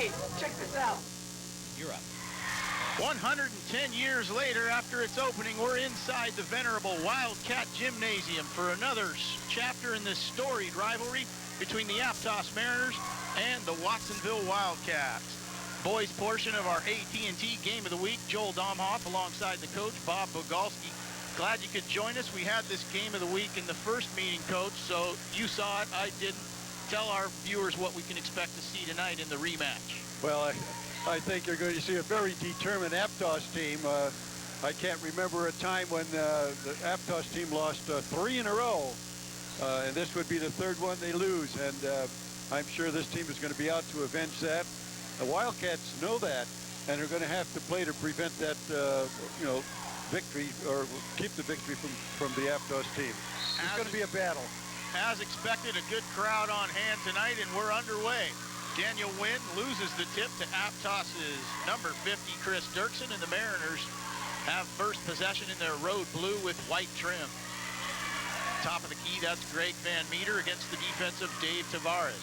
Hey, check this out. You're up. 110 years later, after its opening, we're inside the venerable Wildcat Gymnasium for another chapter in this storied rivalry between the Aptos Mariners and the Watsonville Wildcats. Boys portion of our AT&T Game of the Week, Joel Domhoff alongside the coach, Bob Bogalski. Glad you could join us. We had this Game of the Week in the first meeting, Coach, so you saw it, I didn't. Tell our viewers what we can expect to see tonight in the rematch. Well, I think you're going to see a very determined Aptos team. I can't remember a time when the Aptos team lost 3 in a row, and this would be the 3rd one they lose, and I'm sure this team is going to be out to avenge that. The Wildcats know that, and they're going to have to play to prevent that, victory, or keep the victory from the Aptos team. It's going to be a battle. As expected, a good crowd on hand tonight, and we're underway. Daniel Wynn loses the tip to Aptos's number 50, Chris Dirksen, and the Mariners have first possession in their road blue with white trim. Top of the key, that's Greg Van Meter against the defensive Dave Tavares.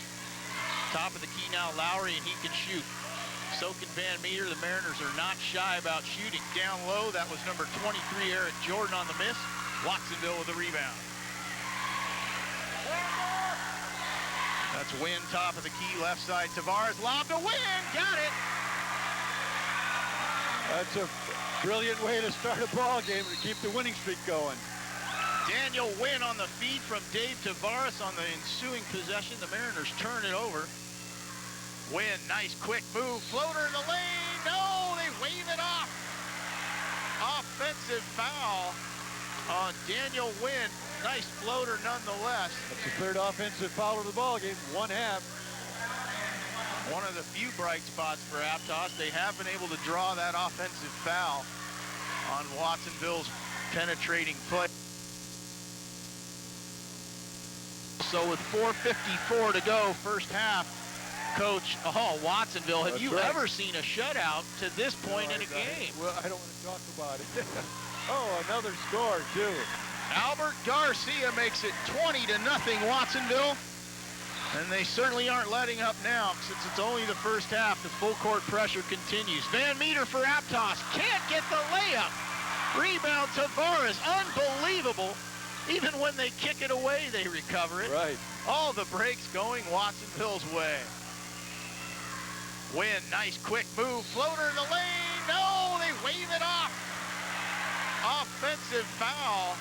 Top of the key now, Lowry, and he can shoot. So can Van Meter. The Mariners are not shy about shooting. Down low, that was number 23, Eric Jordan on the miss. Watsonville with the rebound. That's Wynn, top of the key, left side, Tavares, lob to Wynn, got it! That's a brilliant way to start a ball game to keep the winning streak going. Daniel Wynn on the feed from Dave Tavares on the ensuing possession. The Mariners turn it over. Wynn, nice quick move, floater in the lane, no, they wave it off. Offensive foul on Daniel Wynn. Nice floater nonetheless. That's the 3rd offensive foul of the ball game, 1/2. One of the few bright spots for Aptos. They have been able to draw that offensive foul on Watsonville's penetrating play. So with 4:54 to go, first half, Coach, Watsonville, have you ever seen a shutout to this point in a game? Well, I don't want to talk about it. Oh, another score, too. Albert Garcia makes it 20-0 Watsonville. And they certainly aren't letting up now since it's only the first half. The full court pressure continues. Van Meter for Aptos. Can't get the layup. Rebound Tavares. Unbelievable. Even when they kick it away, they recover it. Right. All the breaks going Watsonville's way. Wynn, nice quick move. Floater in the lane. No, they wave it off. Offensive foul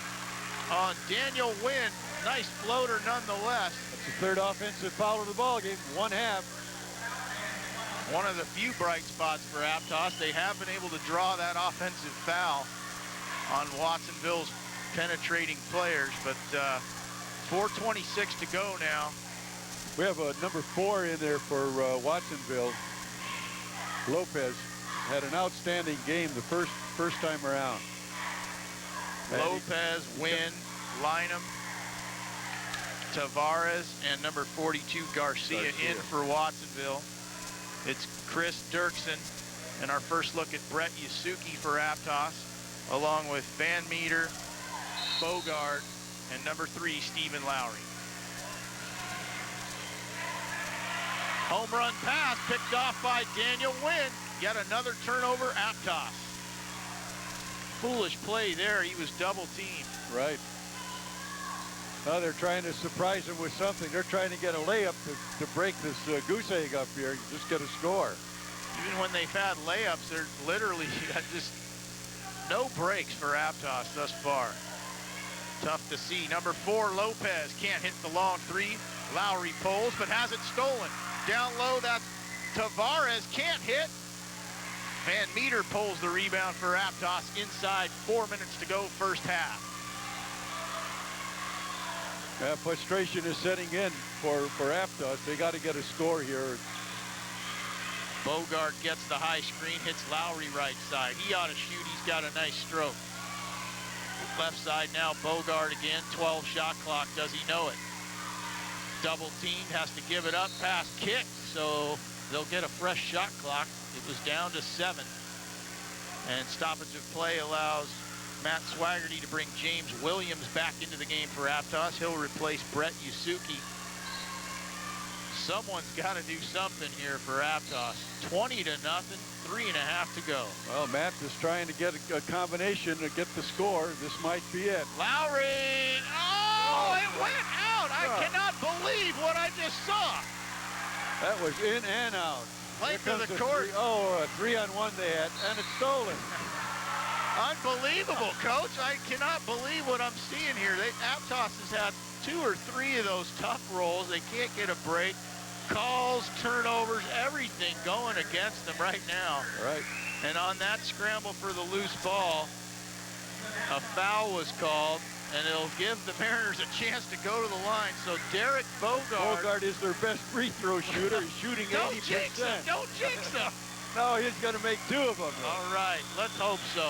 on Daniel Wynn. Nice floater nonetheless. That's the 3rd offensive foul of the ball game, 1/2. One of the few bright spots for Aptos. They have been able to draw that offensive foul on Watsonville's penetrating players, but 4:26 to go now. We have a number 4 in there for Watsonville. Lopez had an outstanding game the first time around. Lopez, Wynn, Lynham, Tavares, and number 42, Garcia in for Watsonville. It's Chris Dirksen, and our first look at Brett Yasuki for Aptos, along with Van Meter, Bogard, and number 3, Stephen Lowry. Home run pass picked off by Daniel Wynn. Yet another turnover, Aptos. Foolish play there. He was double teamed. Right. Well, they're trying to surprise him with something. They're trying to get a layup to break this goose egg up here. Just get a score. Even when they've had layups, they're literally just no breaks for Aptos thus far. Tough to see. Number 4, Lopez can't hit the long 3. Lowry pulls, but has it stolen. Down low, that's Tavares, can't hit. Van Meter pulls the rebound for Aptos inside 4 minutes to go, first half. Frustration is setting in for Aptos. They got to get a score here. Bogart gets the high screen, hits Lowry right side. He ought to shoot. He's got a nice stroke. Left side now, Bogart again. 12 shot clock. Does he know it? Double teamed, has to give it up. Pass kicked, so they'll get a fresh shot clock. It was down to 7. And stoppage of play allows Matt Swaggerty to bring James Williams back into the game for Aptos. He'll replace Brett Yasuki. Someone's got to do something here for Aptos. 20-0, 3.5 to go. Well, Matt is trying to get a combination to get the score. This might be it. Lowry, oh, it went out. I cannot believe what I just saw. That was in and out. Length of the court. A 3-on-1 they had, and it's stolen. Unbelievable, Coach. I cannot believe what I'm seeing here. Aptos has had 2 or 3 of those tough rolls. They can't get a break. Calls, turnovers, everything going against them right now. Right. And on that scramble for the loose ball, a foul was called, and it'll give the Mariners a chance to go to the line. So Derek Bogart is their best free throw shooter. He's shooting 80%. Don't jinx him. Don't jinx him. No, he's going to make 2 of them. All right, let's hope so.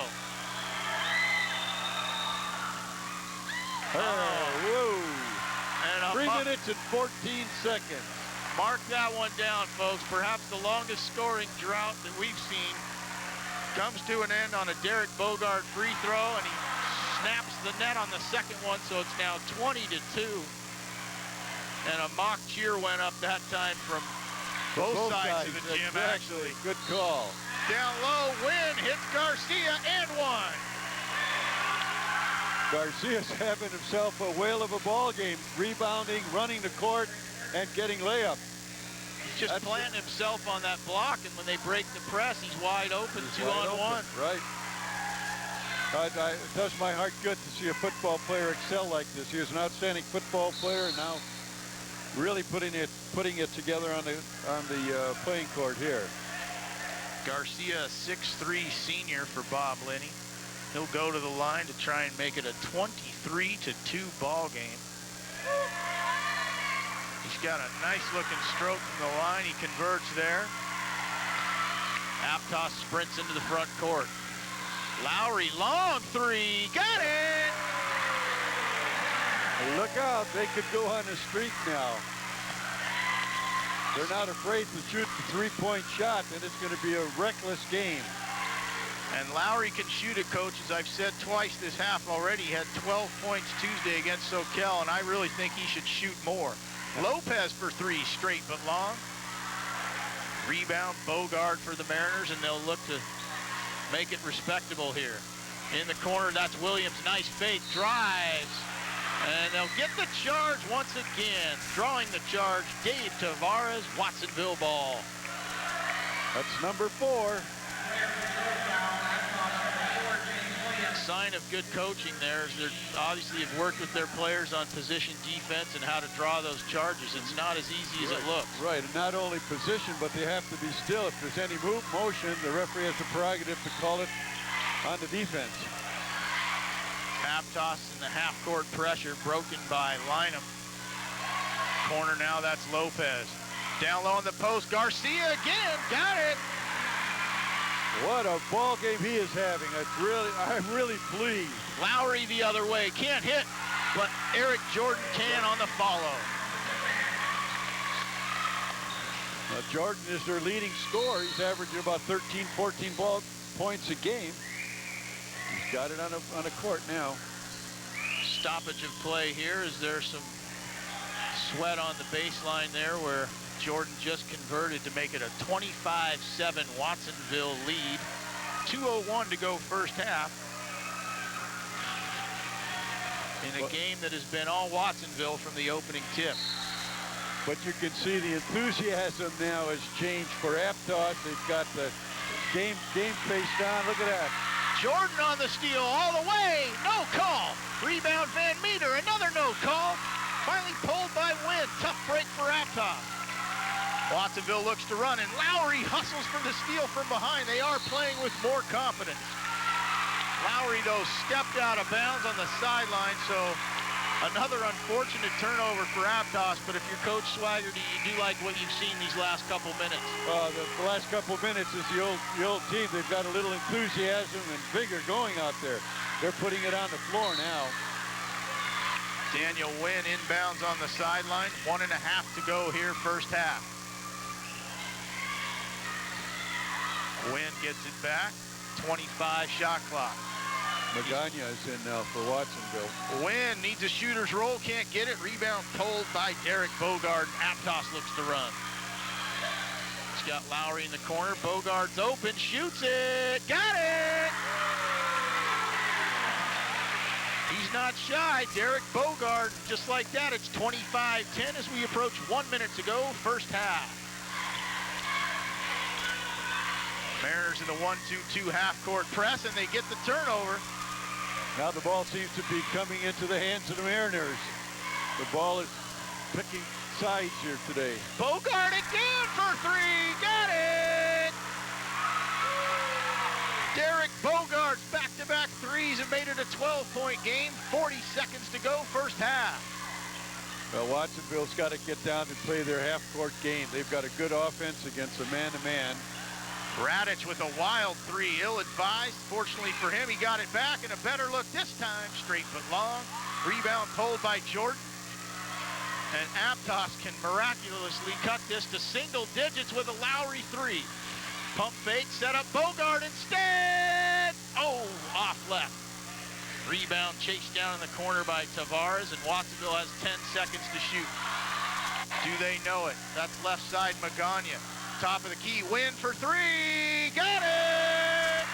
Whoa. And 3 minutes and 14 seconds. Mark that one down, folks. Perhaps the longest scoring drought that we've seen comes to an end on a Derek Bogart free throw, and he snaps the net on the second one, so it's now 20-2. And a mock cheer went up that time from both sides of the gym, exactly. actually. Good call. Down low, Wynn hits Garcia and one. Garcia's having himself a whale of a ball game, rebounding, running the court, and getting layup. He's just planting himself on that block, and when they break the press, he's wide open, 2-on-1. Right. It does my heart good to see a football player excel like this. He was an outstanding football player, and now really putting it together on the playing court here. Garcia, 6'3" senior for Bob Linney. He'll go to the line to try and make it a 23-2 ball game. He's got a nice looking stroke from the line. He converts there. Aptos sprints into the front court. Lowry, long 3, got it! Look out, they could go on a streak now. They're not afraid to shoot the 3-point shot, and it's going to be a reckless game. And Lowry can shoot it, Coach. As I've said twice this half already, he had 12 points Tuesday against SoCal, and I really think he should shoot more. Lopez for 3, straight but long. Rebound, Bogart for the Mariners, and they'll look to make it respectable here. In the corner, that's Williams. Nice fake, drives. And they'll get the charge once again. Drawing the charge, Dave Tavares, Watsonville ball. That's number 4. Sign of good coaching there is they obviously have worked with their players on position defense and how to draw those charges. It's not as easy as it looks. Right, and not only position, but they have to be still. If there's any motion, the referee has the prerogative to call it on the defense. Aptos in the half-court pressure, broken by Lynham. Corner now, that's Lopez. Down low on the post, Garcia again, got it! What a ball game he is having. I'm really pleased. Lowry the other way, can't hit, but Eric Jordan can on the follow. Now Jordan is their leading scorer. He's averaging about 13, 14 points a game. He's got it on a court now. Stoppage of play here. Is there some sweat on the baseline there where Jordan just converted to make it a 25-7 Watsonville lead. 2:01 to go first half. In a game that has been all Watsonville from the opening tip. But you can see the enthusiasm now has changed for Aptos. They've got the game face down. Look at that. Jordan on the steal all the way. No call. Rebound Van Meter. Another no call. Finally pulled by Wynn. Tough break for Aptos. Watsonville looks to run, and Lowry hustles for the steal from behind. They are playing with more confidence. Lowry, though, stepped out of bounds on the sideline, so another unfortunate turnover for Aptos. But if you're Coach Swaggerty, you do like what you've seen these last couple minutes. The last couple minutes is the old team. They've got a little enthusiasm and vigor going out there. They're putting it on the floor now. Daniel Wynn inbounds on the sideline. 1.5 to go here, first half. Wynn gets it back. 25 shot clock. Magana is in now for Watsonville. Wynn needs a shooter's roll, can't get it. Rebound pulled by Derek Bogard. Aptos looks to run. He's got Lowry in the corner. Bogard's open, shoots it. Got it! He's not shy. Derek Bogard, just like that. It's 25-10 as we approach 1 minute to go, first half. Mariners in the 1-2-2 half-court press, and they get the turnover. Now the ball seems to be coming into the hands of the Mariners. The ball is picking sides here today. Bogard again for three. Got it! Derek Bogard's back-to-back threes and made it a 12-point game. 40 seconds to go, first half. Well, Watsonville's got to get down and play their half-court game. They've got a good offense against a man-to-man. Radic with a wild three, ill-advised. Fortunately for him, he got it back, and a better look this time. Straight but long. Rebound pulled by Jordan. And Aptos can miraculously cut this to single digits with a Lowry three. Pump fake, set up Bogard instead. Oh, off left. Rebound chased down in the corner by Tavares, and Watsonville has 10 seconds to shoot. Do they know it? That's left side Magana. Top of the key, Wynn for three. Got it!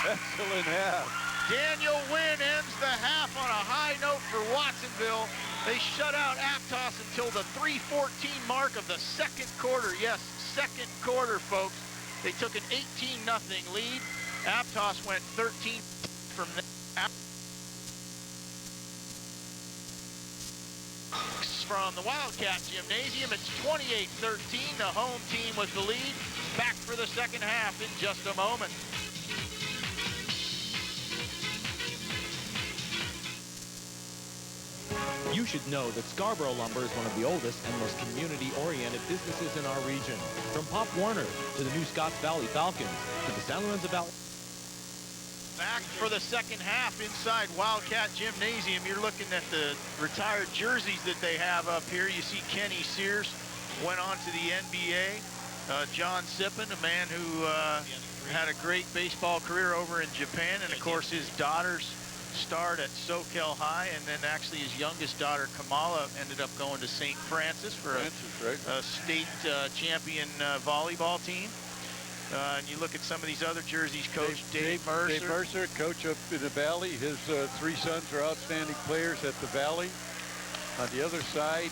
Excellent half. Daniel Wynn ends the half on a high note for Watsonville. They shut out Aptos until the 3:14 mark of the second quarter. Yes, second quarter, folks. They took an 18-0 lead. Aptos went 13 from there. From the Wildcat Gymnasium, it's 28-13. The home team with the lead. Back for the second half in just a moment. You should know that Scarborough Lumber is one of the oldest and most community-oriented businesses in our region. From Pop Warner to the new Scotts Valley Falcons to the San Lorenzo Valley. Back for the second half inside Wildcat Gymnasium. You're looking at the retired jerseys that they have up here. You see Kenny Sears went on to the NBA. John Sippen, a man who had a great baseball career over in Japan. And, of course, his daughters starred at Soquel High. And then actually his youngest daughter, Kamala, ended up going to St. Francis for a state champion volleyball team. And you look at some of these other jerseys, Coach Dave Mercer. Dave Mercer, coach up in the Valley. His three sons are outstanding players at the Valley. On the other side,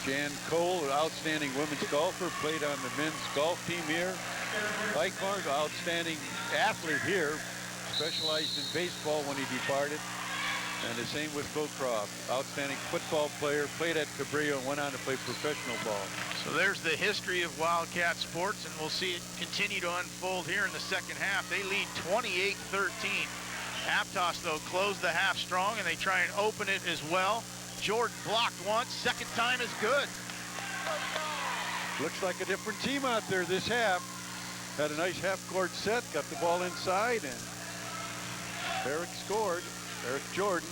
Jan Cole, outstanding women's golfer, played on the men's golf team here. Eichhorn, outstanding athlete here, specialized in baseball when he departed. And the same with Phil Croft, outstanding football player, played at Cabrillo and went on to play professional ball. So there's the history of Wildcat sports, and we'll see it continue to unfold here in the second half. They lead 28-13. Aptos, though, closed the half strong, and they try and open it as well. Jordan blocked once, second time is good. Looks like a different team out there this half. Had a nice half-court set, got the ball inside, and Eric scored. Eric Jordan.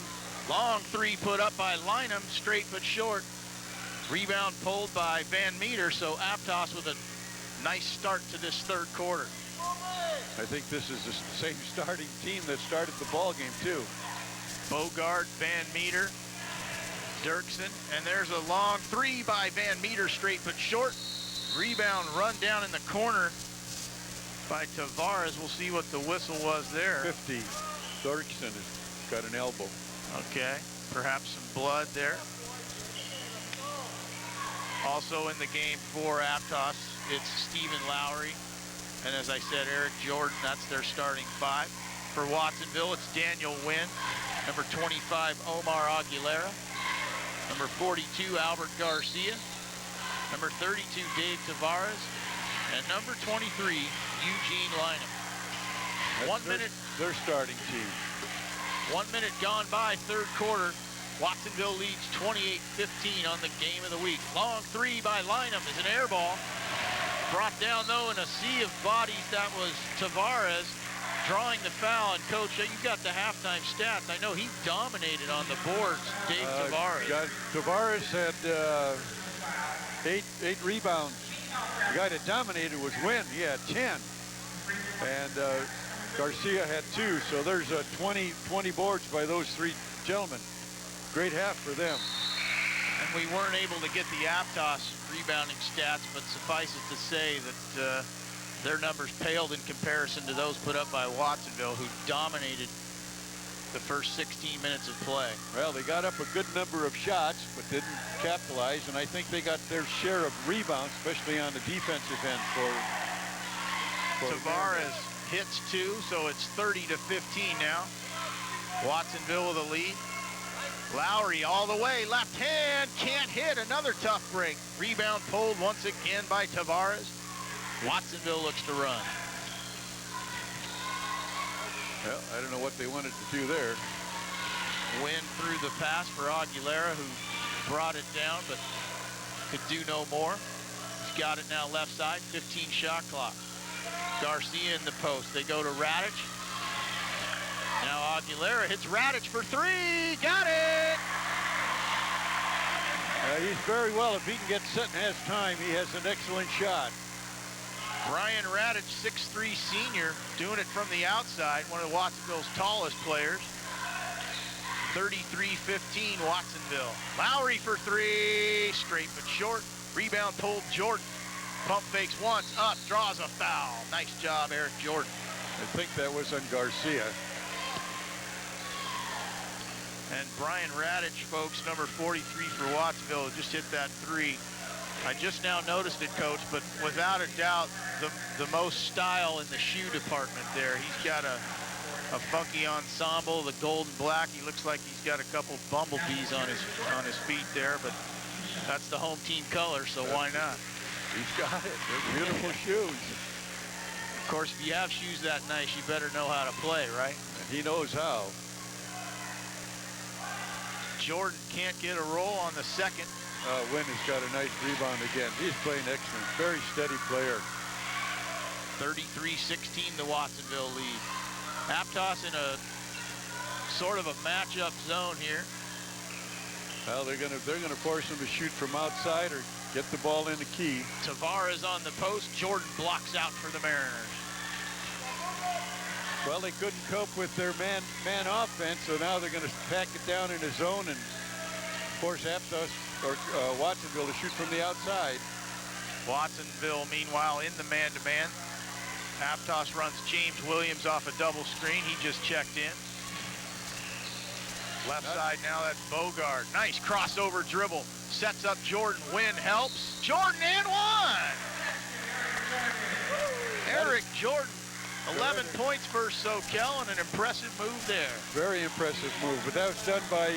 Long three put up by Lynham, straight but short. Rebound pulled by Van Meter, so Aptos with a nice start to this third quarter. I think this is the same starting team that started the ball game too. Bogard, Van Meter, Dirksen, and there's a long three by Van Meter, straight but short. Rebound run down in the corner by Tavares. We'll see what the whistle was there. 50. Dirksen has got an elbow. Okay, perhaps some blood there. Also in the game for Aptos, it's Stephen Lowry. And as I said, Eric Jordan, that's their starting five. For Watsonville, it's Daniel Wynn. Number 25, Omar Aguilera. Number 42, Albert Garcia. Number 32, Dave Tavares. And number 23, Eugene Lynham. That's 1 minute. Their starting team. 1 minute gone by, third quarter. Watsonville leads 28-15 on the game of the week. Long three by Lynham is an air ball. Brought down, though, in a sea of bodies. That was Tavares drawing the foul. And, Coach, you got the halftime stats. I know he dominated on the boards, Dave Tavares. Tavares had eight rebounds. The guy that dominated was Wynn. He had 10. and Garcia had 2. So there's 20 boards by those 3 gentlemen. Great half for them. And we weren't able to get the Aptos rebounding stats, but suffice it to say that their numbers paled in comparison to those put up by Watsonville, who dominated the first 16 minutes of play. Well, they got up a good number of shots, but didn't capitalize, and I think they got their share of rebounds, especially on the defensive end for Tavares hits 2, so it's 30-15 now. Watsonville with a lead. Lowry all the way, left hand, can't hit, another tough break. Rebound pulled once again by Tavares. Watsonville looks to run. Well, I don't know what they wanted to do there. Win through the pass for Aguilera, who brought it down, but could do no more. He's got it now left side, 15 shot clock. Garcia in the post. They go to Radic. Now Aguilera hits Radic for 3. Got it! He's very well. If he can get set and has time, he has an excellent shot. Brian Radic, 6'3" senior, doing it from the outside, one of Watsonville's tallest players. 33-15 Watsonville. Lowry for 3, straight but short. Rebound pulled Jordan. Pump fakes once, up, draws a foul. Nice job, Eric Jordan. I think that was on Garcia. And Brian Radic, folks, number 43 for Watsonville, just hit that 3. I just now noticed it, Coach, but without a doubt, the most style in the shoe department there. He's got a funky ensemble, the gold and black. He looks like he's got a couple bumblebees on his feet there, but that's the home team color, so why not? He's got it. They're beautiful shoes. Of course, if you have shoes that nice, you better know how to play, right? And he knows how. Jordan can't get a roll on the second. Wynn has got a nice rebound again. He's playing excellent. Very steady player. 33-16 the Watsonville lead. Aptos in a sort of a matchup zone here. Well, they're gonna force him to shoot from outside or get the ball in the key. Tavares on the post. Jordan blocks out for the Mariners. Well, they couldn't cope with their man offense, so now they're going to pack it down in a zone and force Aptos or Watsonville to shoot from the outside. Watsonville, meanwhile, in the man-to-man. Aptos runs James Williams off a double screen. He just checked in. Left side now, that's Bogard. Nice crossover dribble. Sets up Jordan. Wynn helps. Jordan and 1! Eric Jordan. 11 points for Soquel and an impressive move there. Very impressive move, but that was done by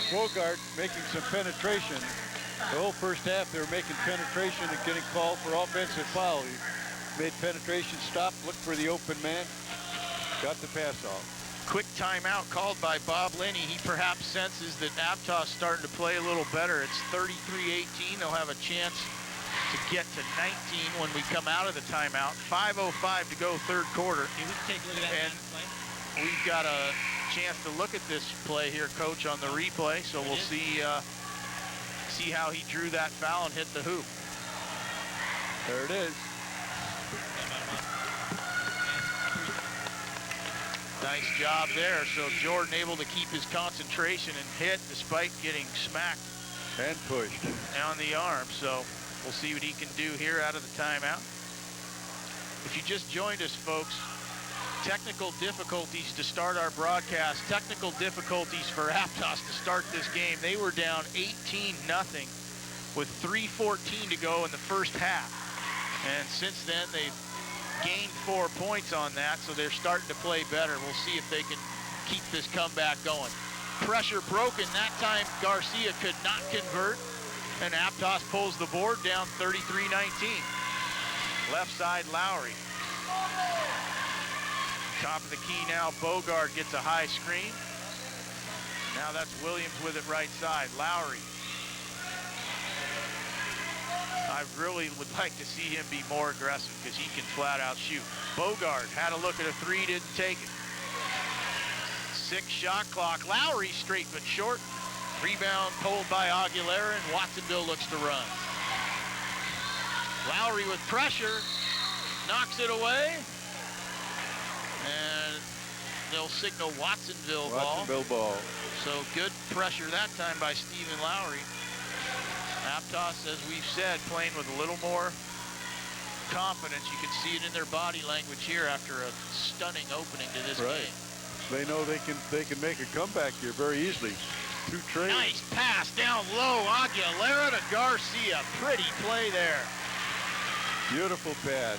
Bogart making some penetration. The whole first half they were making penetration and getting called for offensive foul. He made penetration, stop, look for the open man, got the pass off. Quick timeout called by Bob Linney. He perhaps senses that Aptos starting to play a little better. It's 33-18. They'll have a chance to get to 19 when we come out of the timeout. 5:05 to go, third quarter. Can we take a look at that And play? we've got a chance to look at this play here, Coach, on the replay. So we'll see how he drew that foul and hit the hoop. There it is. Nice job there. So Jordan able to keep his concentration and hit despite getting smacked And pushed. on the arm. So we'll see what he can do here out of the timeout. If you just joined us, folks, technical difficulties to start our broadcast. Technical difficulties for Aptos to start this game. They were down 18-0 with 3:14 to go in the first half. And since then, they've gained 4 points on that, so they're starting to play better. We'll see if they can keep this comeback going. Pressure broken. That time, Garcia could not convert, and Aptos pulls the board down 33-19. Left side, Lowry. Top of the key now, Bogard gets a high screen. Now that's Williams with it right side. Lowry. I really would like to see him be more aggressive because he can flat out shoot. Bogard had a look at a three, didn't take it. 6 shot clock. Lowry straight but short. Rebound pulled by Aguilera, and Watsonville looks to run. Lowry with pressure, knocks it away. they'll signal Watsonville ball. Watsonville ball. So good pressure that time by Stephen Lowry. Aptos, as we've said, playing with a little more confidence. You can see it in their body language here after a stunning opening to this game. They know they can make a comeback here very easily. 2 trades. Nice pass down low, Aguilera to Garcia. Pretty play there. Beautiful pass.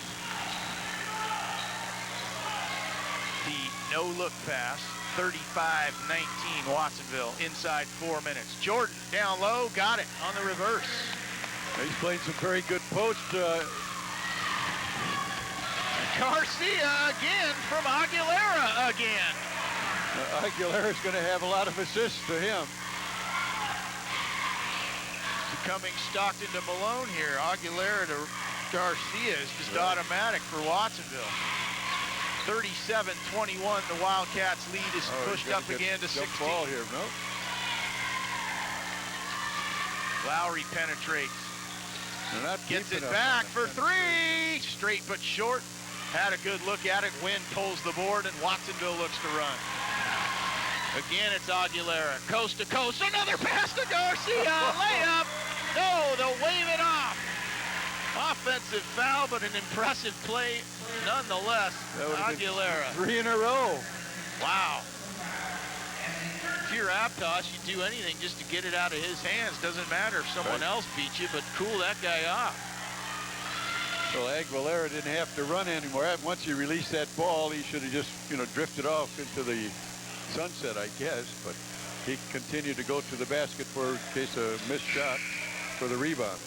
The no-look pass, 35-19 Watsonville, inside 4 minutes. Jordan down low, got it on the reverse. He's playing some very good post. Garcia again from Aguilera again. Aguilera's going to have a lot of assists to him. Coming Stockton to Malone here. Aguilera to Garcia is just automatic for Watsonville. 37-21, the Wildcats lead is pushed up again to 16. Ball here, no? Lowry penetrates. Gets it enough back for 3. Straight but short. Had a good look at it. Wynn pulls the board, and Watsonville looks to run. Again, it's Aguilera. Coast to coast. Another pass to Garcia. Layup. No, they'll wave it off. Offensive foul, but an impressive play nonetheless. Aguilera. 3 in a row. Wow. If you're Aptos, you do anything just to get it out of his hands. Doesn't matter if someone else beats you, but cool that guy off. Well, Aguilera didn't have to run anymore. Once he released that ball, he should have just, drifted off into the sunset, I guess. But he continued to go to the basket for in case of missed shot for the rebound.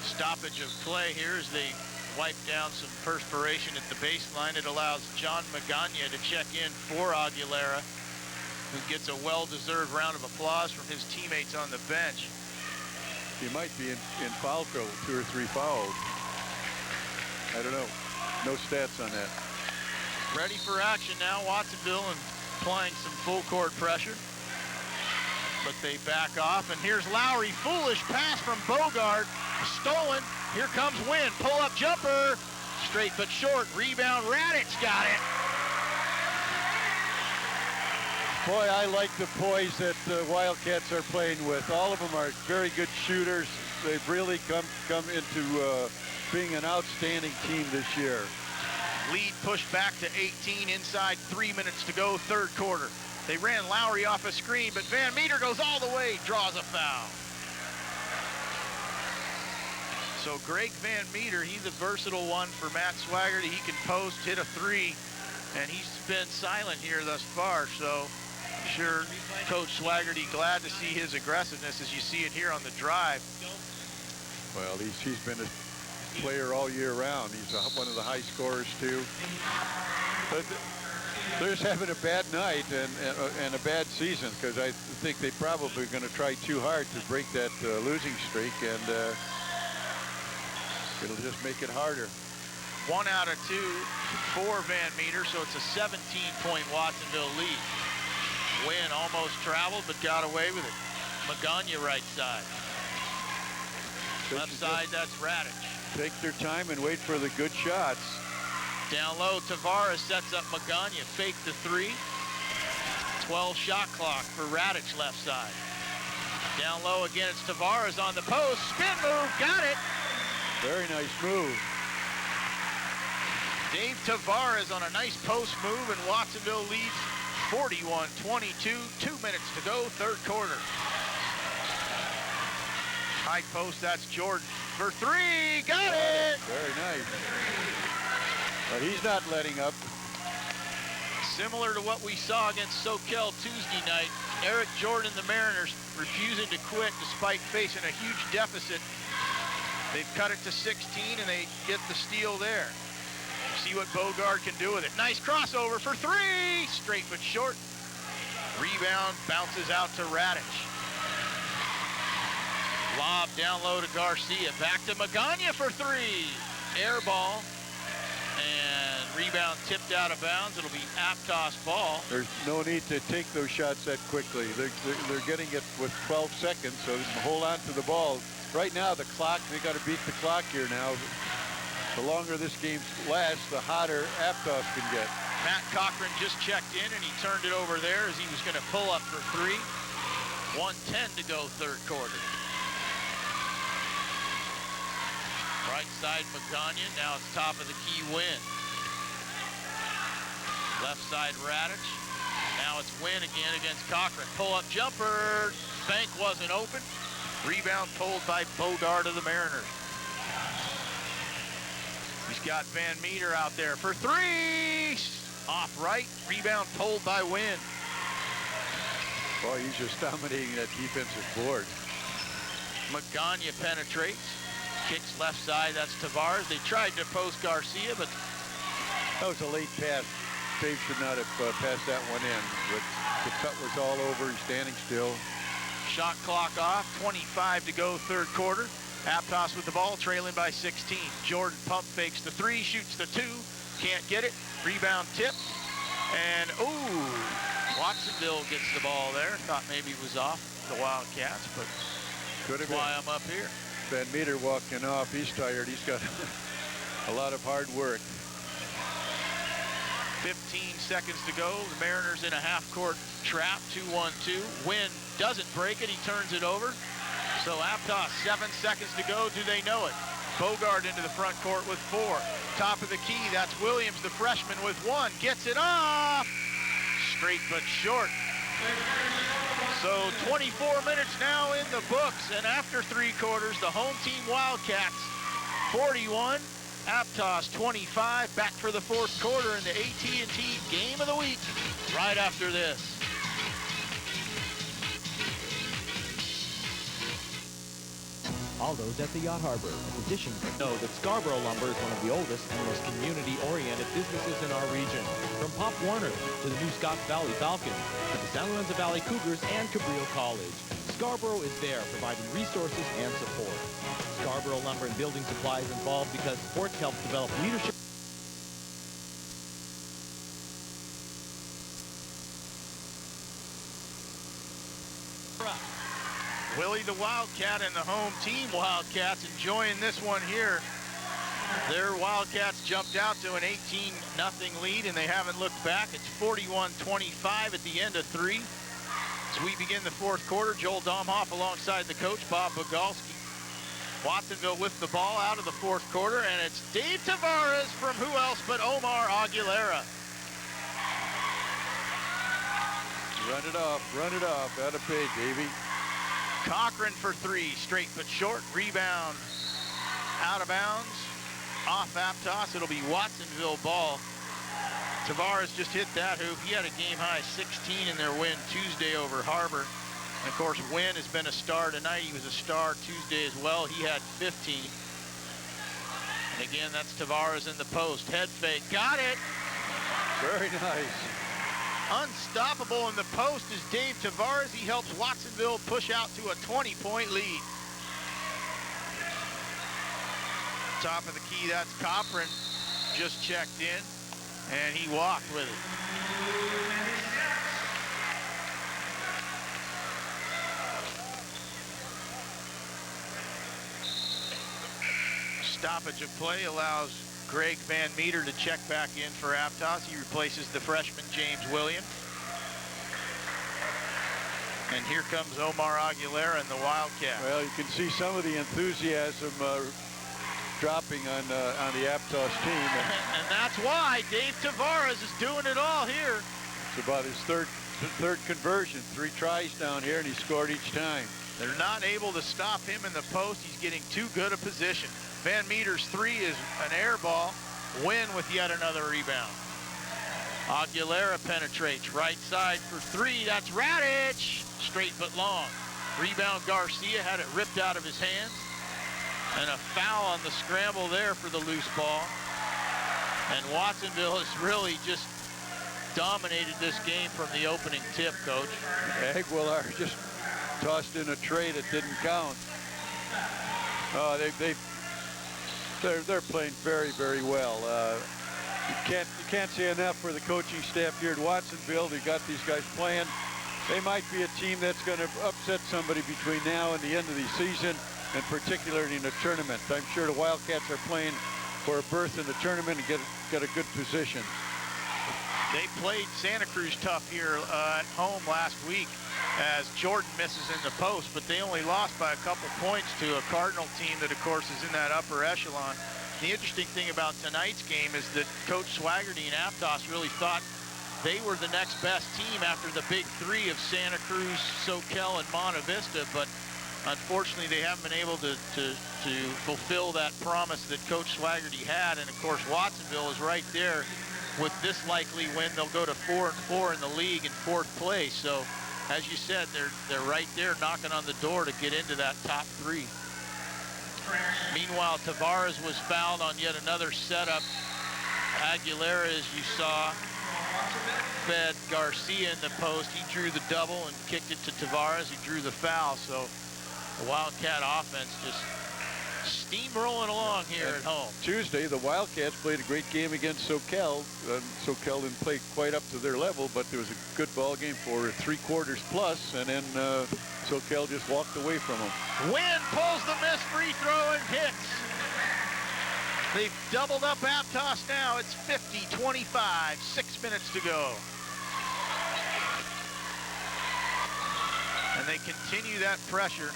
Stoppage of play here as they wipe down some perspiration at the baseline. It allows John Magana to check in for Aguilera, who gets a well-deserved round of applause from his teammates on the bench. He might be in foul trouble, 2 or 3 fouls. I don't know. No stats on that. Ready for action now. Watsonville and applying some full court pressure. But they back off, and here's Lowry. Foolish pass from Bogart. Stolen. Here comes Wynn. Pull-up jumper. Straight but short. Rebound. Radic got it. Boy, I like the poise that the Wildcats are playing with. All of them are very good shooters. They've really come into being an outstanding team this year. Lead pushed back to 18 inside 3 minutes to go, third quarter. They ran Lowry off a screen, but Van Meter goes all the way, draws a foul. So Greg Van Meter, he's a versatile one for Matt Swaggerty. He can post, hit a 3, and he's been silent here thus far. So sure, Coach Swaggerty glad to see his aggressiveness as you see it here on the drive. Well, he's been a player all year round. He's one of the high scorers too. But they're just having a bad night and a bad season, because I think they probably going to try too hard to break that losing streak, and it'll just make it harder. 1 out of 2 for Van Meter, so it's a 17-point Watsonville lead. Wynn almost traveled, but got away with it. Magana right side. Left side, that's Radic. Take their time and wait for the good shots. Down low, Tavares sets up Magana. Fake the 3. 12 shot clock for Radic left side. Down low again, it's Tavares on the post. Spin move, got it. Very nice move. Dave Tavares on a nice post move, and Watsonville leads 41-22. 2 minutes to go, third quarter. High post, that's Jordan for 3. Got it. Very nice. But he's not letting up. Similar to what we saw against Soquel Tuesday night, Eric Jordan, the Mariners, refusing to quit despite facing a huge deficit. They've cut it to 16, and they get the steal there. See what Bogart can do with it. Nice crossover for 3. Straight but short. Rebound bounces out to Radic. Lob down low to Garcia. Back to Magana for 3. Air ball. And rebound tipped out of bounds. It'll be Aptos ball. There's no need to take those shots that quickly. They're getting it with 12 seconds, so hold on to the ball. Right now, the clock, they got to beat the clock here now. The longer this game lasts, the hotter Aptos can get. Matt Cochran just checked in, and he turned it over there as he was going to pull up for 3. 1:10 to go third quarter. Right side Magana, now it's top of the key Wynn. Left side Radich. Now it's Wynn again against Cochran. Pull-up jumper. Bank wasn't open. Rebound pulled by Bogart of the Mariners. He's got Van Meter out there for 3. Off right. Rebound pulled by Wynn. Boy, he's just dominating that defensive board. Magana penetrates. Kicks left side. That's Tavares. They tried to post Garcia, but that was a late pass. Dave should not have passed that one in. But the cut was all over. He's standing still. Shot clock off. 25 to go third quarter. Aptos with the ball, trailing by 16. Jordan pump fakes the 3, shoots the 2. Can't get it. Rebound tipped. And, ooh, Watsonville gets the ball there. Thought maybe it was off the Wildcats, but could have that's why I'm up here. Van Meter walking off. He's tired. He's got a lot of hard work. 15 seconds to go. The Mariners in a half-court trap, 2-1-2. Wynn doesn't break it. He turns it over. So Aptos, 7 seconds to go. Do they know it? Bogart into the front court with 4. Top of the key, that's Williams, the freshman, with 1. Gets it off. Straight but short. So 24 minutes now in the books, and after 3 quarters, the home team Wildcats 41, Aptos 25. Back for the fourth quarter in the AT&T Game of the Week right after this. Aldo's at the Yacht Harbor. In addition, know that Scarborough Lumber is one of the oldest and most community-oriented businesses in our region. From Pop Warner to the new Scotts Valley Falcons to the San Lorenzo Valley Cougars and Cabrillo College, Scarborough is there providing resources and support. Scarborough Lumber and Building Supply is involved because sports helps develop leadership. Willie the Wildcat and the home team Wildcats enjoying this one here. Their Wildcats jumped out to an 18-0 lead, and they haven't looked back. It's 41-25 at the end of 3. As we begin the fourth quarter, Joel Domhoff alongside the coach, Bob Bogalski. Watsonville with the ball out of the fourth quarter, and it's Dave Tavares from who else but Omar Aguilera. Run it off. Out of pay, Davey. Cochran for 3, straight but short. Rebound out of bounds. Off Aptos. It'll be Watsonville ball. Tavares just hit that hoop. He had a game-high 16 in their win Tuesday over Harbor. And of course, Wynn has been a star tonight. He was a star Tuesday as well. He had 15. And again, that's Tavares in the post. Head fake. Got it. Very nice. Unstoppable in the post is Dave Tavares. He helps Watsonville push out to a 20-point lead. Top of the key, that's Cochran. Just checked in, and he walked with it. Stoppage of play allows Greg Van Meter to check back in for Aptos. He replaces the freshman James Williams. And here comes Omar Aguilera and the Wildcat. Well, you can see some of the enthusiasm dropping on the Aptos team. And that's why Dave Tavares is doing it all here. It's about his third conversion. 3 tries down here, and he scored each time. They're not able to stop him in the post. He's getting too good a position. Van Meter's 3 is an air ball. Wynn with yet another rebound. Aguilera penetrates right side for 3. That's Radich. Straight but long. Rebound Garcia had it ripped out of his hands. And a foul on the scramble there for the loose ball. And Watsonville has really just dominated this game from the opening tip, Coach. Aguilar just tossed in a tray that didn't count. Oh, they're playing very, very well. You can't say enough for the coaching staff here at Watsonville. They got these guys playing. They might be a team that's going to upset somebody between now and the end of the season, and particularly in the tournament. I'm sure the Wildcats are playing for a berth in the tournament and get a good position. They played Santa Cruz tough here at home last week as Jordan misses in the post, but they only lost by a couple points to a Cardinal team that, of course, is in that upper echelon. The interesting thing about tonight's game is that Coach Swaggerty and Aptos really thought they were the next best team after the big three of Santa Cruz, Soquel, and Monte Vista, but unfortunately they haven't been able to fulfill that promise that Coach Swaggerty had. And of course Watsonville is right there with this likely win. They'll go to 4-4 in the league in 4th place. So as you said, they're right there knocking on the door to get into that top 3. Meanwhile, Tavares was fouled on yet another setup. Aguilera, as you saw, fed Garcia in the post. He drew the double and kicked it to Tavares, who drew the foul. So the Wildcat offense just steamrolling along here at home. Tuesday, the Wildcats played a great game against Soquel. Soquel didn't play quite up to their level, but there was a good ball game for 3 quarters plus, and then Soquel just walked away from them. Wynn pulls the missed free throw and hits. They've doubled up Aptos now. It's 50-25, 6 minutes to go. And they continue that pressure.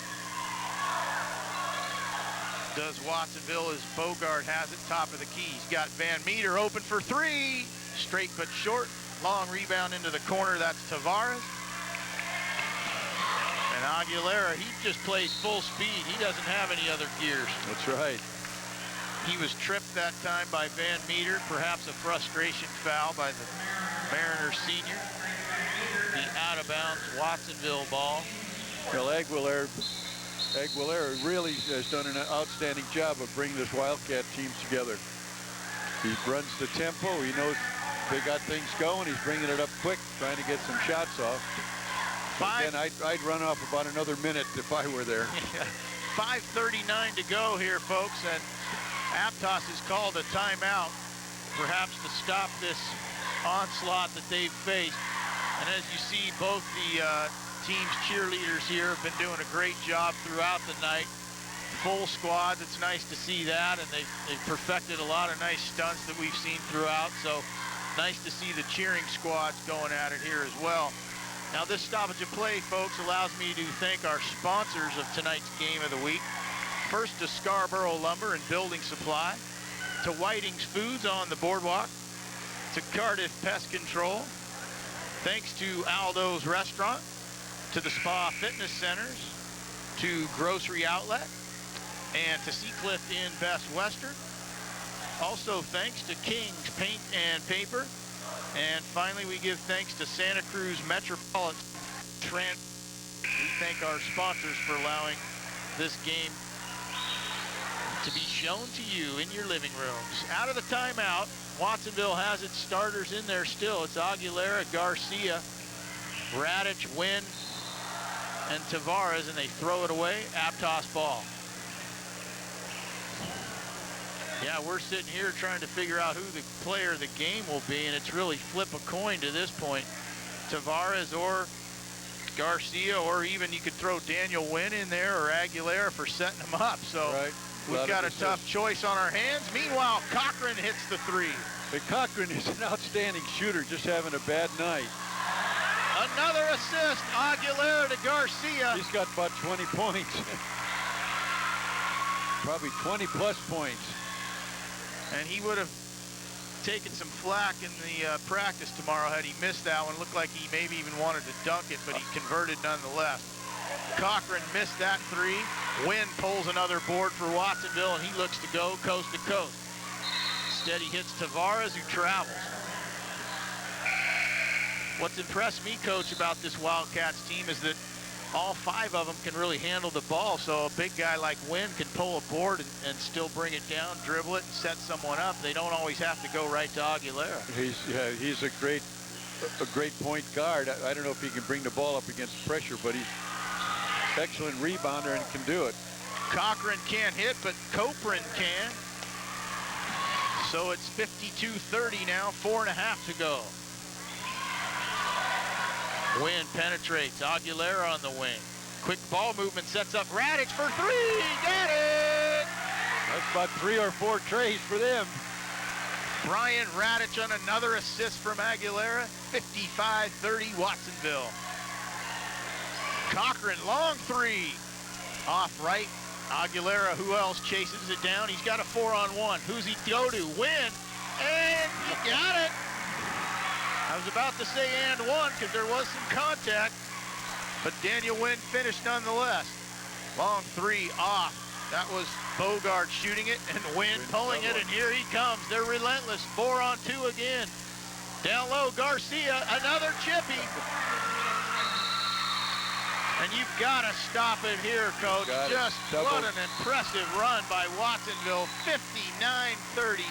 Does Watsonville as Bogart has it, top of the key. He's got Van Meter open for 3. Straight but short. Long rebound into the corner. That's Tavares. And Aguilera, he just plays full speed. He doesn't have any other gears. That's right. He was tripped that time by Van Meter. Perhaps a frustration foul by the Mariners senior. The out-of-bounds Watsonville ball. Well, Aguilera really has done an outstanding job of bringing this Wildcat team together. He runs the tempo. He knows they got things going. He's bringing it up quick, trying to get some shots off. Again, I'd run off about another minute if I were there. 5:39 to go here, folks, and Aptos has called a timeout, perhaps to stop this onslaught that they've faced. And as you see, both the team's cheerleaders here have been doing a great job throughout the night. Full squad, it's nice to see that, and they've perfected a lot of nice stunts that we've seen throughout, so nice to see the cheering squads going at it here as well. Now this stoppage of play, folks, allows me to thank our sponsors of tonight's game of the week. First to Scarborough Lumber and Building Supply, to Whiting's Foods on the boardwalk, to Cardiff Pest Control, thanks to Aldo's Restaurant, to the Spa Fitness Centers, to Grocery Outlet, and to Seacliff in Best Western. Also thanks to King's Paint and Paper. And finally, we give thanks to Santa Cruz Metropolitan Transit. We thank our sponsors for allowing this game to be shown to you in your living rooms. Out of the timeout, Watsonville has its starters in there still. It's Aguilera, Garcia, Radich, Wynn, and Tavares, and they throw it away. Aptos ball. Yeah, we're sitting here trying to figure out who the player of the game will be, and it's really flip a coin to this point. Tavares or Garcia, or even you could throw Daniel Wynn in there or Aguilera for setting them up. So we've got a tough choice on our hands. Meanwhile, Cochran hits the 3. But Cochran is an outstanding shooter, just having a bad night. Another assist, Aguilera to Garcia. He's got about 20 points. Probably 20 plus points. And he would have taken some flack in the practice tomorrow had he missed that one. Looked like he maybe even wanted to dunk it, but he converted nonetheless. Cochran missed that 3. Wynn pulls another board for Watsonville, and he looks to go coast to coast. Instead, he hits Tavares, who travels. What's impressed me, Coach, about this Wildcats team is that all 5 of them can really handle the ball, so a big guy like Wynn can pull a board and still bring it down, dribble it, and set someone up. They don't always have to go right to Aguilera. He's a great point guard. I don't know if he can bring the ball up against pressure, but he's excellent rebounder and can do it. Cochran can't hit, but Copran can. So it's 52-30 now, 4.5 to go. Wynn penetrates, Aguilera on the wing. Quick ball movement sets up Radich for 3, got it! That's about 3 or 4 trays for them. Brian Radich on another assist from Aguilera. 55-30 Watsonville. Cochran, long three. Off right. Aguilera, who else chases it down? He's got a 4-on-1. Who's he go to? Win. And he got it. I was about to say and one because there was some contact, but Daniel Wynn finished nonetheless. Long three off. That was Bogart shooting it and Wynn pulling it, and here he comes. They're relentless. 4-on-2 again. Down low, Garcia, another chippy. And you've got to stop it here, Coach. Just what an impressive run by Watsonville. 59-30,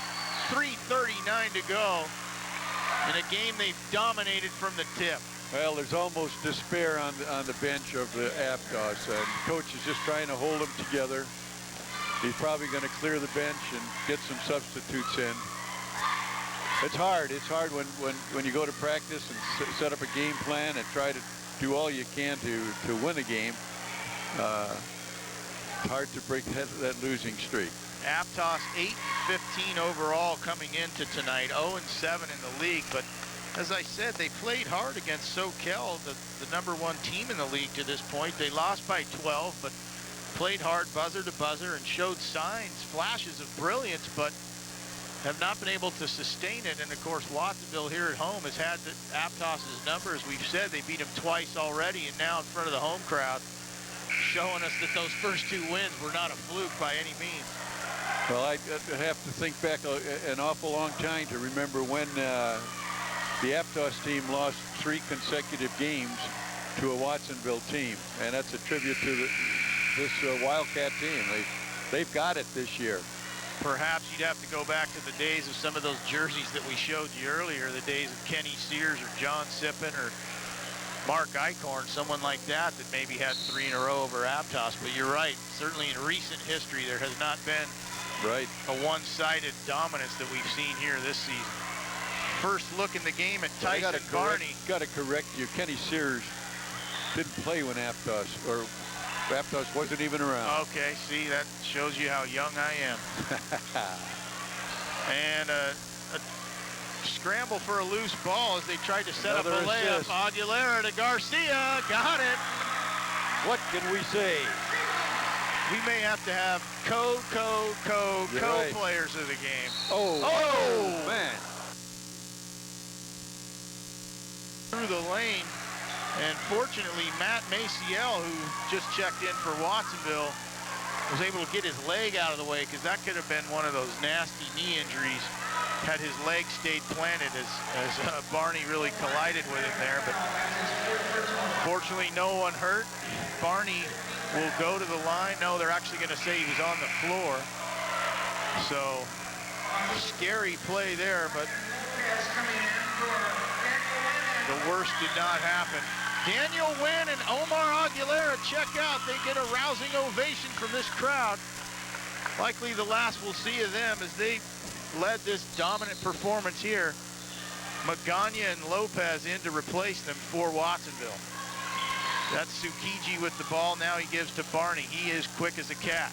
3:39 to go. In a game they've dominated from the tip. Well, there's almost despair on the bench of the Aptos, and coach is just trying to hold them together. He's probably going to clear the bench and get some substitutes in. It's hard. It's hard when you go to practice and set up a game plan and try to do all you can to win a game. It's hard to break that losing streak. Aptos 8-15 overall coming into tonight, 0-7 in the league. But as I said, they played hard against SoCal, the #1 team in the league to this point. They lost by 12, but played hard buzzer to buzzer and showed signs, flashes of brilliance, but have not been able to sustain it. And of course, Watsonville here at home has had Aptos's number. As we've said, they beat them twice already, and now in front of the home crowd, showing us that those first 2 wins were not a fluke by any means. Well, I have to think back an awful long time to remember when the Aptos team lost 3 consecutive games to a Watsonville team, and that's a tribute to this Wildcat team. They've got it this year. Perhaps you'd have to go back to the days of some of those jerseys that we showed you earlier, the days of Kenny Sears or John Sippen or Mark Eichhorn, someone like that maybe had 3 in a row over Aptos. But you're right, certainly in recent history there has not been a one-sided dominance that we've seen here this season. First look in the game at Tyson Barney. Got to correct you. Kenny Sears didn't play when Aptos wasn't even around. Okay, see, that shows you how young I am. And a scramble for a loose ball as they tried to set up a layup. Aguilera to Garcia, got it. What can we say? We may have to have co-players of the game. Oh, man. Through the lane. And fortunately, Matt Maciel, who just checked in for Watsonville, was able to get his leg out of the way, because that could have been one of those nasty knee injuries had his leg stayed planted as Barney really collided with him there. But fortunately, no one hurt. Barney will go to the line. No, they're actually going to say he was on the floor. So, scary play there, but the worst did not happen. Daniel Wynn and Omar Aguilera check out. They get a rousing ovation from this crowd. Likely the last we'll see of them as they led this dominant performance here. Magana and Lopez in to replace them for Watsonville. That's Tsukiji with the ball. Now he gives to Barney. He is quick as a cat.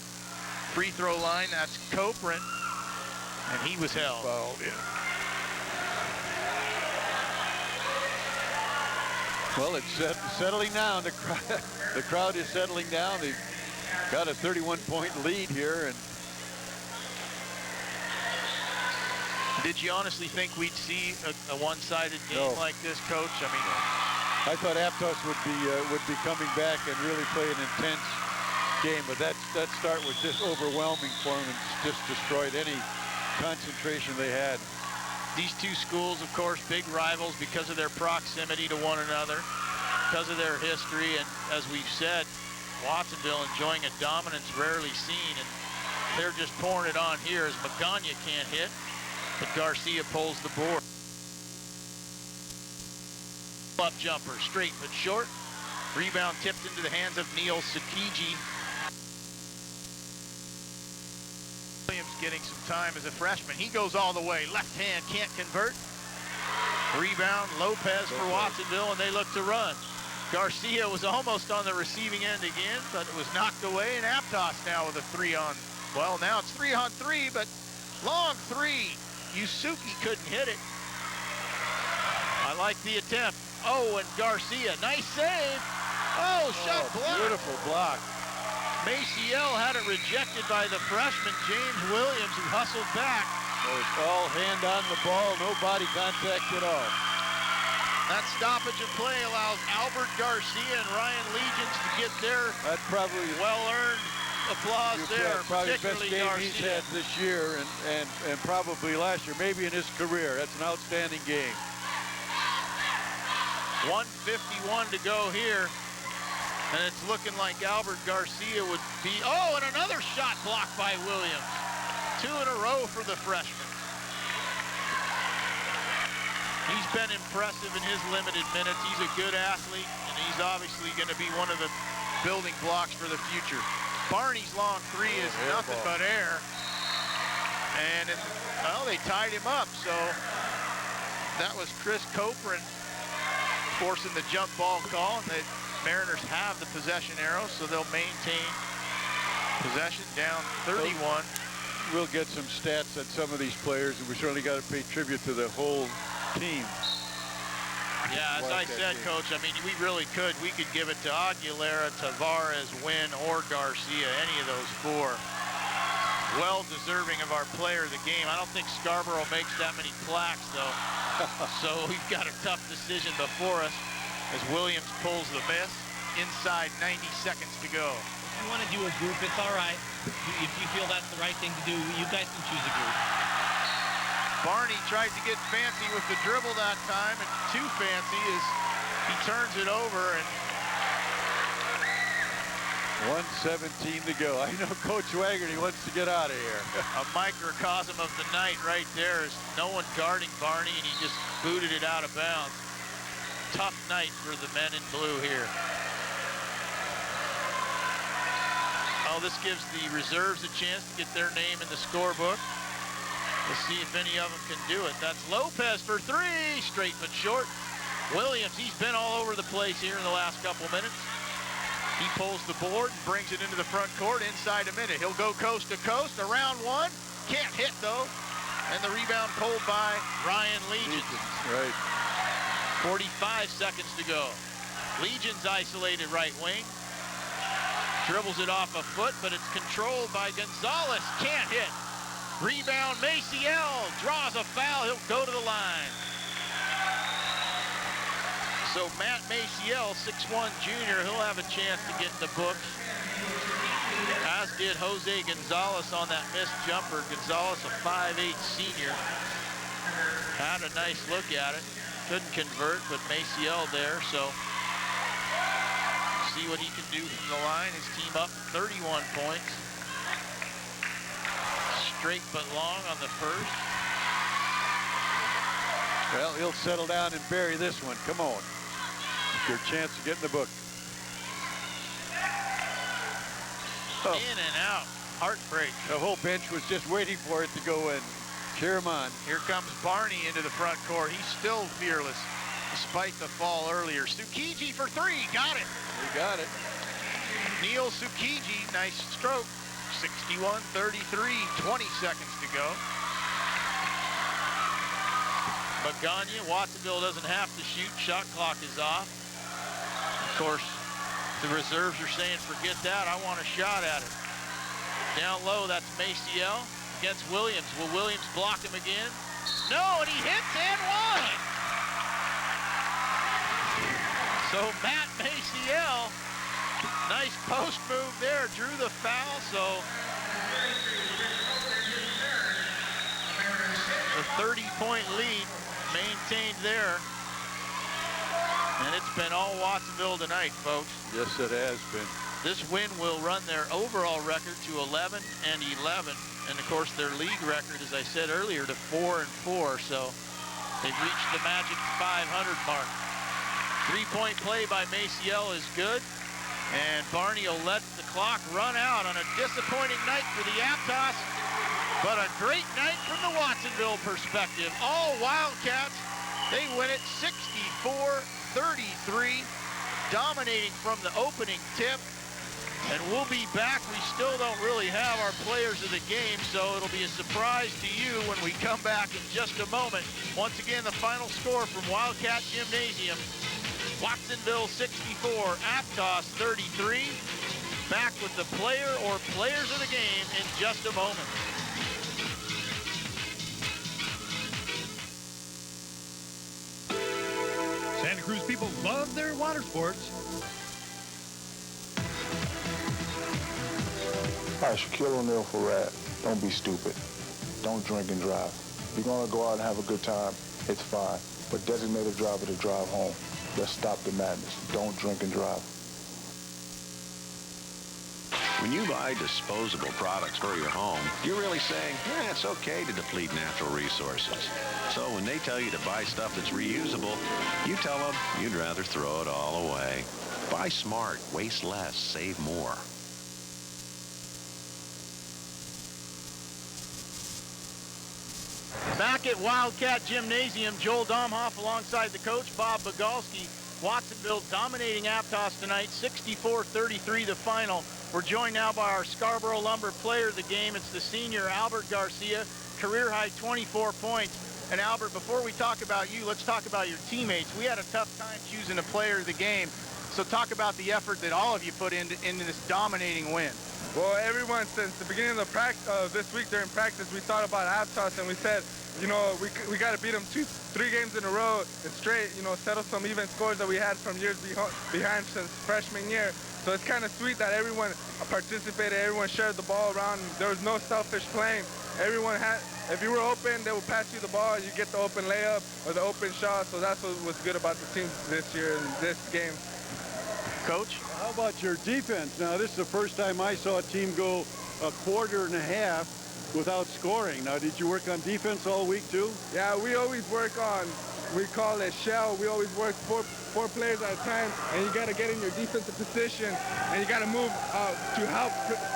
Free throw line, that's Coprin. And he was held. Well, yeah. Well, it's settling down. The crowd is settling down. They've got a 31-point lead here. And did you honestly think we'd see a one-sided game like this, Coach? I mean, I thought Aptos would be coming back and really play an intense game, but that start was just overwhelming for them and just destroyed any concentration they had. These two schools, of course, big rivals because of their proximity to one another, because of their history, and as we've said, Watsonville enjoying a dominance rarely seen, and they're just pouring it on here as Magana can't hit, but Garcia pulls the board. Up jumper, straight but short. Rebound tipped into the hands of Neil Tsukiji. Williams getting some time as a freshman. He goes all the way. Left hand can't convert. Rebound, Lopez for Watsonville, and they look to run. Garcia was almost on the receiving end again, but it was knocked away, and Aptos now with a 3-on Well, now it's 3-on-3, but long three. Yusuke couldn't hit it. I like the attempt. Oh, and Garcia, nice save. Oh, shot block. Beautiful block. Maciel had it rejected by the freshman, James Williams, who hustled back. It was all hand on the ball, no body contact at all. That stoppage of play allows Albert Garcia and Ryan Legions to get their That probably well-earned applause there, probably the best particularly game Garcia. he's had this year and probably last year, maybe in his career. That's an outstanding game. 1:51 to go here. And it's looking like Albert Garcia would be, oh, and another shot blocked by Williams. 2 in a row for the freshman. He's been impressive in his limited minutes. He's a good athlete, and he's obviously going to be one of the building blocks for the future. Barney's long three is nothing but air. And, well, they tied him up, so that was Chris Copran forcing the jump ball call, and the Mariners have the possession arrow, so they'll maintain possession down 31. We'll get some stats on some of these players, and we certainly got to pay tribute to the whole team. Yeah, as I said, Coach, I mean, we really could. We could give it to Aguilera, Tavares, Wynn, or Garcia, any of those four. Well deserving of our player of the game. I don't think Scarborough makes that many plaques, though. So we've got a tough decision before us as Williams pulls the miss. Inside 90 seconds to go. If you want to do a group, it's all right. If you feel that's the right thing to do, you guys can choose a group. Barney tried to get fancy with the dribble that time, and too fancy as he turns it over. And 1:17 to go. I know Coach Waggerty wants to get out of here. A microcosm of the night right there is no one guarding Barney, and he just booted it out of bounds. Tough night for the men in blue here. Oh, this gives the reserves a chance to get their name in the scorebook. We'll see if any of them can do it. That's Lopez for three, straight but short. Williams, he's been all over the place here in the last couple minutes. He pulls the board and brings it into the front court inside a minute. He'll go coast to coast, around one. Can't hit, though. And the rebound pulled by Ryan Legions. Right. 45 seconds to go. Legions isolated right wing. Dribbles it off a foot, but it's controlled by Gonzalez. Can't hit. Rebound, Maciel draws a foul. He'll go to the line. So Matt Maciel, 6'1" junior, he'll have a chance to get in the books, as did Jose Gonzalez on that missed jumper. Gonzalez, a 5'8" senior, had a nice look at it. Couldn't convert, but Maciel there, so see what he can do from the line. His team up 31 points. Straight but long on the first. Well, he'll settle down and bury this one. Come on. Your chance to get in the book. Oh. In and out. Heartbreak. The whole bench was just waiting for it to go in. Cheer him on. Here comes Barney into the front court. He's still fearless despite the fall earlier. Tsukiji for three. Got it. We got it. Neil Tsukiji, nice stroke. 61-33, 20 seconds to go. But Gagne, Watsonville doesn't have to shoot. Shot clock is off. Of course, the reserves are saying, forget that. I want a shot at it. Down low, that's Maciel against Williams. Will Williams block him again? No, and he hits and one. So Matt Maciel, nice post move there, drew the foul. So the 30-point lead maintained there. And it's been all Watsonville tonight, folks. Yes, it has been. This win will run their overall record to 11-11. And of course, their league record, as I said earlier, to 4-4. So they've reached the magic 500 mark. 3-point play by Maciel is good. And Barney will let the clock run out on a disappointing night for the Aptos, but a great night from the Watsonville perspective. All Wildcats, they win it 64-33, dominating from the opening tip. And we'll be back. We still don't really have our players of the game, so it'll be a surprise to you when we come back in just a moment. Once again, the final score from Wildcat Gymnasium: Watsonville 64, Aptos 33. Back with the player or players of the game in just a moment. Santa Cruz people love their water sports. Hi, Shaquille O'Neal for Rad. Don't be stupid. Don't drink and drive. If you're gonna go out and have a good time, it's fine. But designate a driver to drive home. Let's stop the madness. Don't drink and drive. When you buy disposable products for your home, you're really saying, it's okay to deplete natural resources. So when they tell you to buy stuff that's reusable, you tell them you'd rather throw it all away. Buy smart, waste less, save more. Back at Wildcat Gymnasium, Joel Domhoff alongside the coach, Bob Bogalski. Watsonville dominating Aptos tonight, 64-33 the final. We're joined now by our Scarborough Lumber player of the game. It's the senior Albert Garcia, career high 24 points. And Albert, before we talk about you, let's talk about your teammates. We had a tough time choosing a player of the game. So talk about the effort that all of you put into this dominating win. Well, everyone, since the beginning of the this week during practice, we thought about Aptos and we said, you know, we got to beat them 3 games in a row and straight, you know, settle some even scores that we had from years behind since freshman year. So it's kind of sweet that everyone participated, everyone shared the ball around. There was no selfish playing. Everyone had, if you were open, they would pass you the ball, you get the open layup or the open shot. So that's what was good about the team this year in this game. Coach? How about your defense? Now, this is the first time I saw a team go a quarter and a half without scoring. Now, did you work on defense all week, too? Yeah, we always work on, we call it shell. We always work four players at a time, and you got to get in your defensive position, and you got to move to help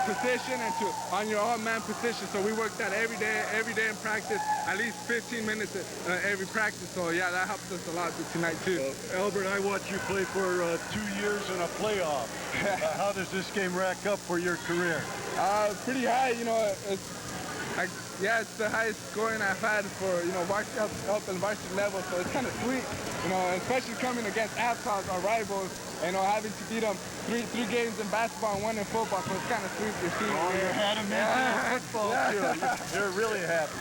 position and to on your all-man position. So we work that every day in practice, at least 15 minutes every practice. So yeah, that helps us a lot tonight too. Albert, I watched you play for 2 years in a playoff. How does this game rack up for your career? Pretty high, you know. Yeah, it's the highest scoring I've had for, you know, up in varsity level, so it's kind of sweet, you know, especially coming against Aptos, our rivals, you know, having to beat them three games in basketball and 1 in football, so it's kind of sweet to see. Oh, you had them in football, too. You're really happy.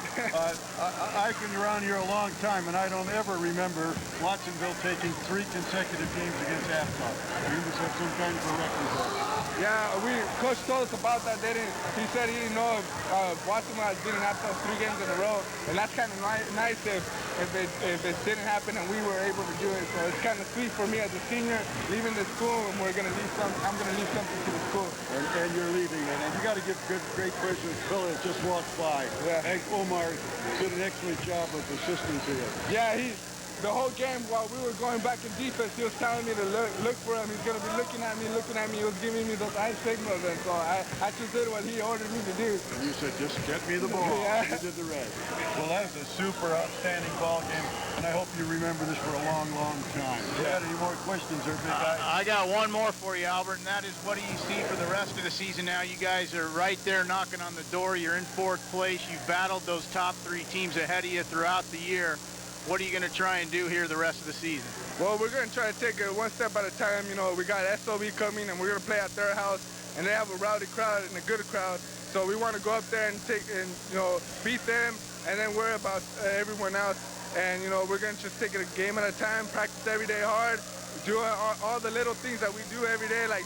I've been around here a long time, and I don't ever remember Watsonville taking 3 consecutive games against Aptos. You must have some kind of a record there. Yeah, Coach told us about that. He said he didn't know if Watsonville has been in Aptos 3 games in a row, and that's kind of nice if it didn't happen and we were able to do it. So it's kind of sweet for me as a senior leaving the school, and I'm going to leave something to the school. And you're leaving it, and you got to give great praise to the fellow that just walked by. Yeah. Hank Omar did an excellent job of assisting to you. Yeah, the whole game while we were going back in defense, he was telling me to look for him. He's going to be looking at me. He was giving me those eye signals, and so I just did what he ordered me to do. And you said, just get me the ball. Yeah. You did the rest. Well, that was a super outstanding ball game, and I hope you remember this for a long, long time. If you got any more questions or big guys? I got one more for you, Albert, and that is, what do you see for the rest of the season now? You guys are right there knocking on the door. You're in 4th place. You've battled those top 3 teams ahead of you throughout the year. What are you going to try and do here the rest of the season? Well, we're going to try to take it one step at a time. You know, we got SOB coming, and we're going to play at their house, and they have a rowdy crowd and a good crowd. So we want to go up there and beat them, and then worry about everyone else. And, you know, we're going to just take it a game at a time, practice every day hard, do all the little things that we do every day, like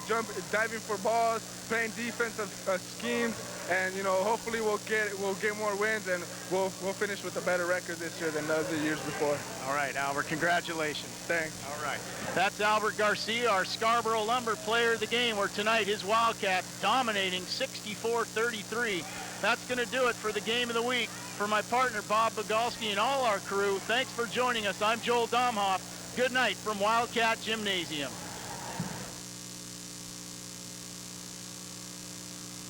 diving for balls, playing defensive schemes, and, you know, hopefully we'll get more wins, and we'll finish with a better record this year than the other years before. All right, Albert, congratulations. Thanks. All right. That's Albert Garcia, our Scarborough Lumber player of the game, where tonight his Wildcats dominating 64-33. That's going to do it for the game of the week. For my partner, Bob Bogalski, and all our crew, thanks for joining us. I'm Joel Domhoff. Good night from Wildcat Gymnasium.